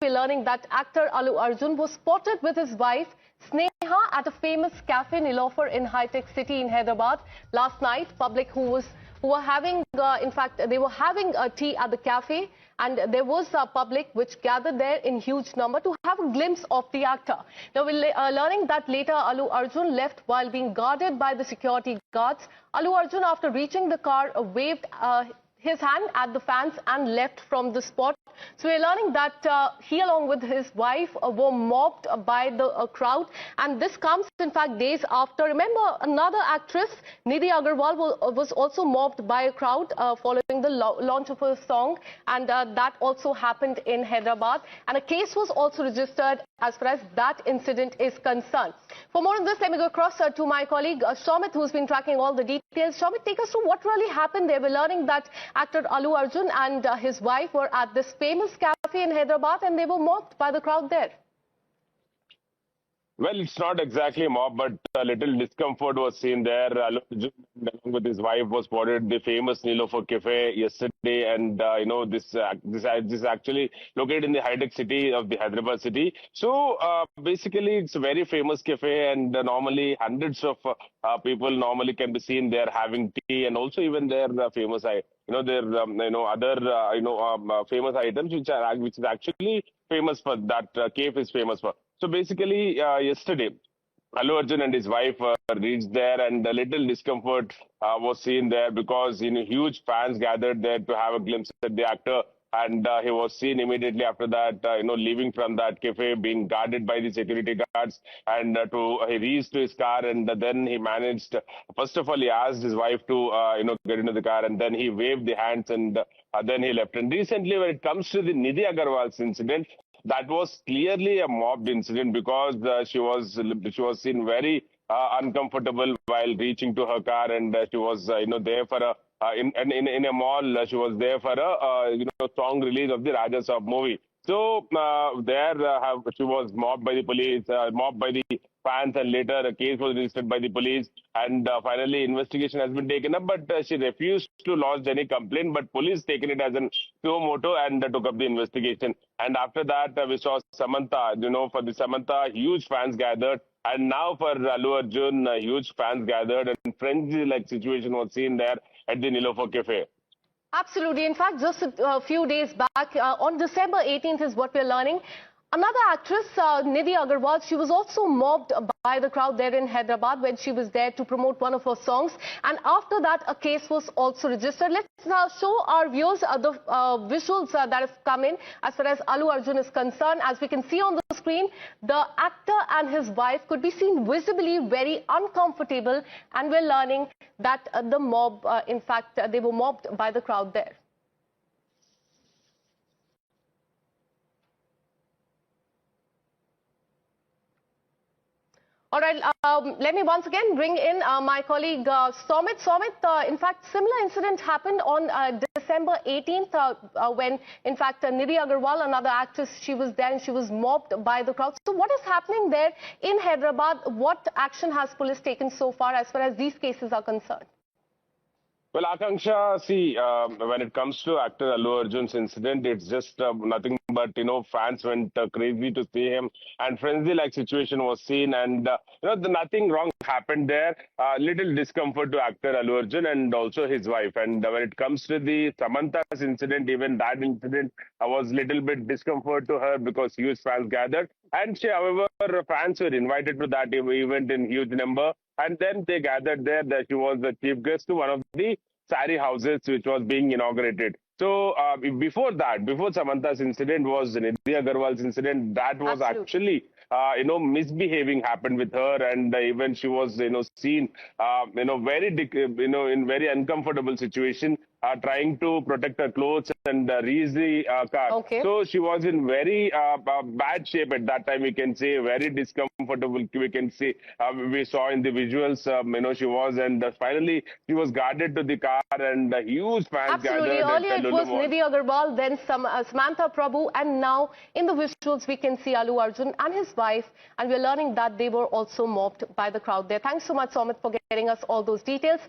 we're learning that actor Allu Arjun was spotted with his wife Sneha at a famous cafe Nilofer in high-tech city in Hyderabad last night. Public who were having, in fact, they were having a tea at the cafe, and there was a public which gathered there in huge number to have a glimpse of the actor. Now we're learning that later Allu Arjun left while being guarded by the security guards. Allu Arjun, after reaching the car, waved his hand at the fans and left from the spot. So we're learning that he, along with his wife, were mobbed by the crowd, and this comes in fact days after. Remember, another actress, Nidhi Agarwal, was also mobbed by a crowd following the launch of her song, and that also happened in Hyderabad, and a case was also registered as far as that incident is concerned. For more on this, let me go across to my colleague Shamit, who's been tracking all the details. Shamit, take us through what really happened there. We're learning that actor Allu Arjun and his wife were at this famous cafe in Hyderabad, and they were mobbed by the crowd there. Well, it's not exactly a mob, but a little discomfort was seen there. Allu Arjun, along with his wife, was spotted the famous Nilofer Cafe yesterday, and this is actually located in the high-tech city of the Hyderabad city. So basically, it's a very famous cafe, and normally hundreds of people normally can be seen there having tea, and also even their famous famous items which is actually famous for that cafe is famous for. So basically, yesterday, Allu Arjun and his wife reached there, and a little discomfort was seen there because huge fans gathered there to have a glimpse at the actor, and he was seen immediately after that, leaving from that cafe, being guarded by the security guards, and he reached to his car, and then he managed. First of all, he asked his wife to get into the car, and then he waved the hands, and then he left. And recently, when it comes to the Nidhi Agarwal's incident, that was clearly a mobbed incident because she was seen very uncomfortable while reaching to her car, and she was there for a in a mall. She was there for a song release of the Raja Saab movie. So she was mobbed by the police, mobbed by the fans, and later a case was registered by the police, and finally investigation has been taken up, but she refused to lodge any complaint, but police taken it as an suo motu and took up the investigation. And after that we saw Samantha, for the Samantha, huge fans gathered, and now for Allu Arjun, huge fans gathered, and frenzy-like situation was seen there at the Nilofer Cafe. Absolutely. In fact, just a few days back, on December 18th is what we're learning, another actress, Nidhi Agarwal, she was also mobbed by the crowd there in Hyderabad when she was there to promote one of her songs. And after that, a case was also registered. Let's now show our viewers the visuals that have come in as far as Allu Arjun is concerned. As we can see on the screen, the actor and his wife could be seen visibly very uncomfortable. And we're learning that the mob, in fact, they were mobbed by the crowd there. All right, let me once again bring in my colleague Somit. Somit, in fact, similar incident happened on December 18th when, in fact, Nidhi Agarwal, another actress, she was there and she was mobbed by the crowd. So what is happening there in Hyderabad? What action has police taken so far as far as these cases are concerned? Well, Akanksha, see, when it comes to actor Allu Arjun's incident, it's just nothing but, fans went crazy to see him, and frenzy-like situation was seen, and, nothing wrong happened there. Little discomfort to actor Allu Arjun and also his wife. And when it comes to the Samantha's incident, even that incident was little bit discomfort to her because huge fans gathered. And however, fans were invited to that event in huge number. And then they gathered there that she was the chief guest to one of the sari houses which was being inaugurated. So before Samantha's incident was Nidhi Agarwal's incident, that was actually misbehaving happened with her, and even she was seen in very uncomfortable situation, trying to protect her clothes and reach the car. Okay. So she was in very bad shape at that time. We can say very discomfortable. We can see we saw in the visuals. She was, and finally she was guarded to the car, and huge fans Absolutely. gathered. Earlier it was Nidhi Agarwal, then Samantha Prabhu, and now in the visuals we can see Allu Arjun and his wife, and we're learning that they were also mobbed by the crowd there. Thanks so much, Somit, for getting us all those details.